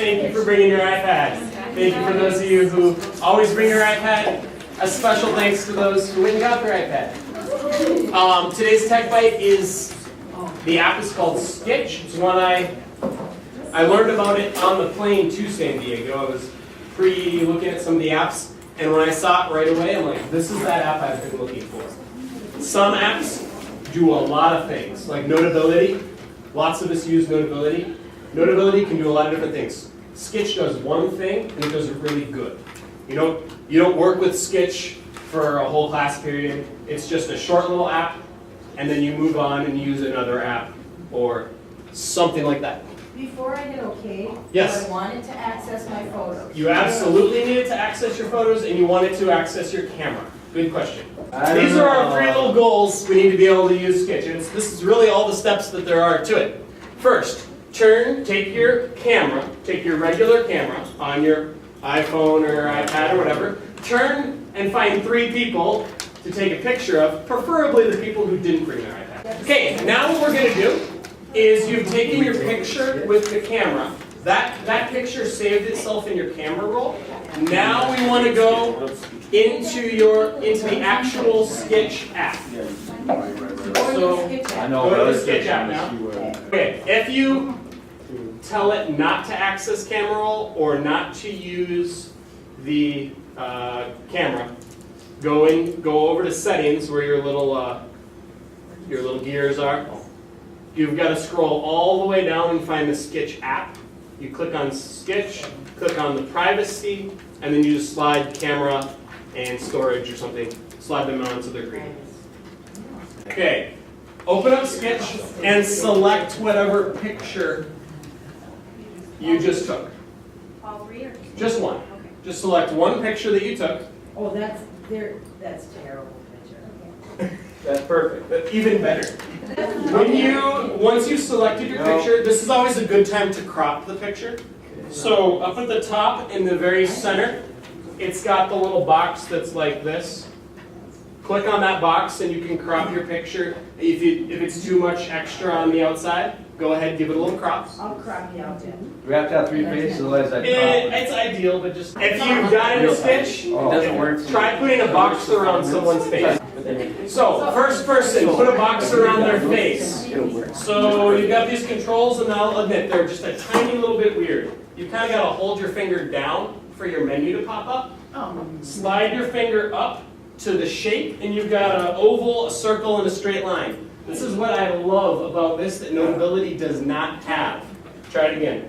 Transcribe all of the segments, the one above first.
thank you for bringing your iPad. Thank you for those of you who always bring your iPad. A special thanks to those who went and got their iPad. Today's Tech Bite is, the app is called Skitch. It's one I learned about it on the plane to San Diego. I was looking at some of the apps, and when I saw it right away, I'm like, this is that app I've been looking for. Some apps do a lot of things, like Notability. Lots of us use Notability. Notability can do a lot of different things. Skitch does one thing, and it does it really good. You don't work with Skitch for a whole class period. It's just a short little app, and then you move on and use another app or something like that. Before I hit OK, yes. I wanted to access my photos. You absolutely needed to access your photos, and you wanted to access your camera. Good question. These are our 3 little goals we need to be able to use Skitch. This is really all the steps that there are to it. First, take your camera, take your regular camera on your iPhone or iPad or whatever, turn and find 3 people to take a picture of, preferably the people who didn't bring their iPad. Okay, now what we're going to do is you've taken your picture with the camera. That picture saved itself in your camera roll. Now we want to go into the actual Skitch app. So go to the Skitch app now. Okay, if you tell it not to access camera roll or not to use the camera, go over to settings where your little gears are. You've got to scroll all the way down and find the Skitch app. You click on Skitch, click on the privacy, and then you just slide camera and storage or something. Slide them onto the green. Okay, open up Skitch and select whatever picture you just took. All 3 or just one. Okay. Just select one picture that you took. Oh, that's terrible picture. That's perfect. But even better. Once you've selected your picture, this is always a good time to crop the picture. So up at the top in the very center, it's got the little box that's like this. Click on that box and you can crop your picture. If it's too much extra on the outside, go ahead and give it a little crop. I'll crop the outside. We have to have 3 faces, otherwise I crop. It's ideal, but just if you've got it in Skitch, it doesn't work. Try putting a box around someone's face. So, first person, put a box around their face. So you've got these controls, and I'll admit they're just a tiny little bit weird. You kind of got to hold your finger down for your menu to pop up. Slide your finger up to the shape, and you've got an oval, a circle, and a straight line. This is what I love about this that Notability does not have. Try it again.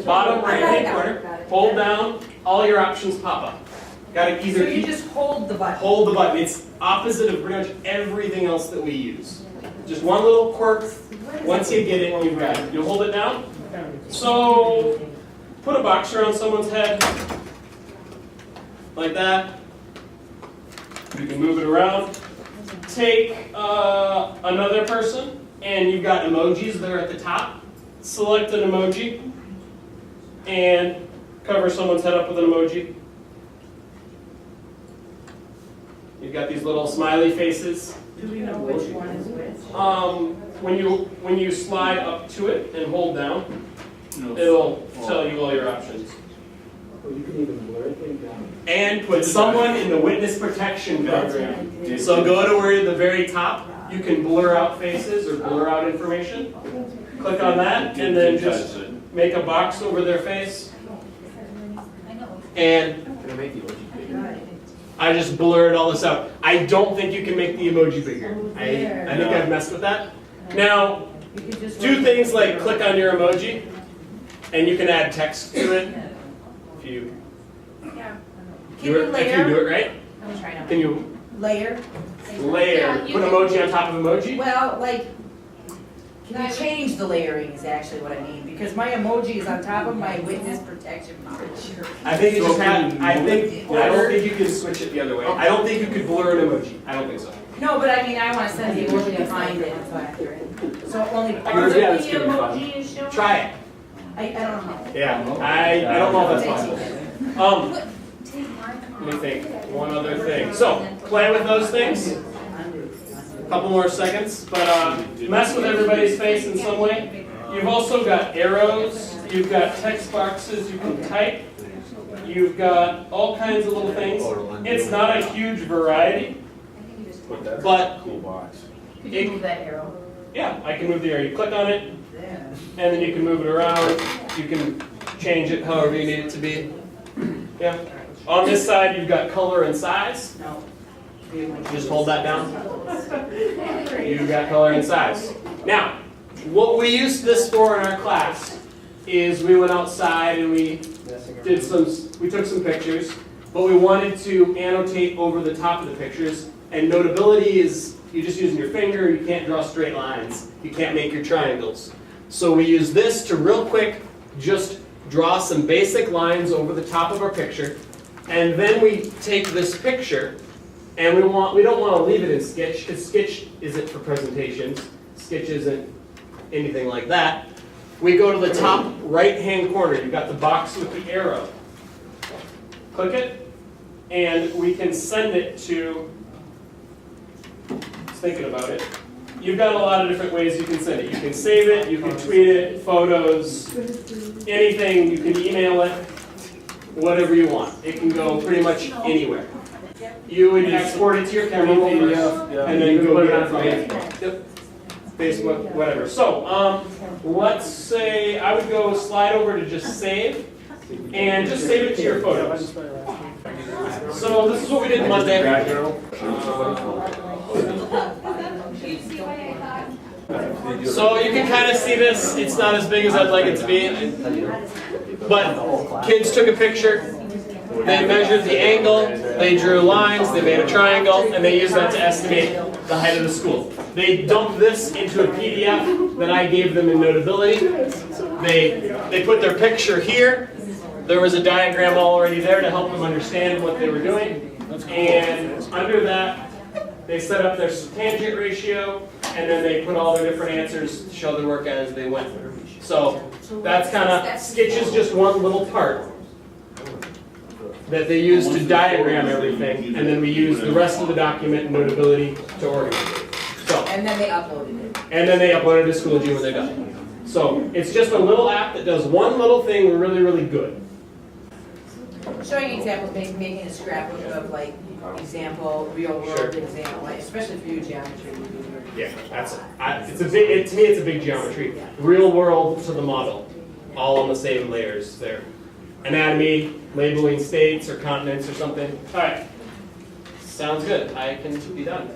Bottom right-hand corner, hold down, all your options pop up. Got to either so you just hold the button. Hold the button. It's opposite of pretty much everything else that we use. Just one little quirk. Once you get it, you've got it. You hold it down. So put a box around someone's head like that. You can move it around. Take another person, and you've got emojis there at the top. Select an emoji and cover someone's head up with an emoji. You've got these little smiley faces. Do we know which one is which? When you slide up to it and hold down, it'll tell you all your options. You can even blur things down. And put someone in the witness protection program. So go to where at the very top you can blur out faces or blur out information. Click on that and then just make a box over their face. And I just blurred all this out. I don't think you can make the emoji bigger. I think I've messed with that. Now, do things like click on your emoji, and you can add text to it. If you do it right. I'm trying Can you layer? Put emoji on top of emoji? Well, like, can you change the layering is actually what I mean, because my emoji is on top of my witness protection picture. I think you just have. I don't think you can switch it the other way. I don't think you could blur an emoji. I don't think so. No, but I mean, I want to send the emoji behind it. So only part of Yeah, the that's gonna be fun. emoji is shown? Try it. I don't know. Yeah, I don't know if that's possible. Let me think. One other thing. So, play with those things. A couple more seconds, but mess with everybody's face in some way. You've also got arrows You've got text boxes you can type. You've got all kinds of little things. It's not a huge variety, but Could you move that arrow? yeah, I can move the arrow. You click on it, There. and then you can move it around. You can change it however you need it to be. Yeah. On this side, you've got color and size. No. Just hold that down. You've got color and size. Now, what we used this for in our class is we went outside and we took some pictures, but we wanted to annotate over the top of the pictures. And notability is you're just using your finger. You can't draw straight lines. You can't make your triangles. So we use this to real quick just draw some basic lines over the top of our picture. And then we take this picture, and we don't want to leave it in Skitch, because Skitch isn't for presentations. Skitch isn't anything like that. We go to the top right-hand corner. You've got the box with the arrow. Click it, and we can send it to, just thinking about it, you've got a lot of different ways you can send it. You can save it, you can tweet it, photos, anything, you can email it, whatever you want. It can go pretty much anywhere. You would export it to your camera roll and then go put it on Facebook, whatever. So, let's say I would go slide over to just save, and just save it to your photos. So this is what we did Monday. So you can kind of see this. It's not as big as I'd like it to be, but kids took a picture. They measured the angle, they drew lines, they made a triangle, and they used that to estimate the height of the school. They dumped this into a PDF that I gave them in Notability. They put their picture here. There was a diagram already there to help them understand what they were doing. And under that, they set up their tangent ratio, and then they put all their different answers to show their work as they went. So that's kind of, Skitch is just one little part that they use to diagram everything, and then we use the rest of the document in Notability to organize it. So, And then they uploaded it. and then they upload it to Schoology when they're done. So it's just a little app that does one little thing really, really good. Showing examples, making a scrapbook of like example, real world Sure. example, like especially for you geometry. Yeah, it's a big. To me, it's a big geometry. Real world to the model, all on the same layers there. Anatomy, labeling states or continents or something. All right, sounds good. I can be done.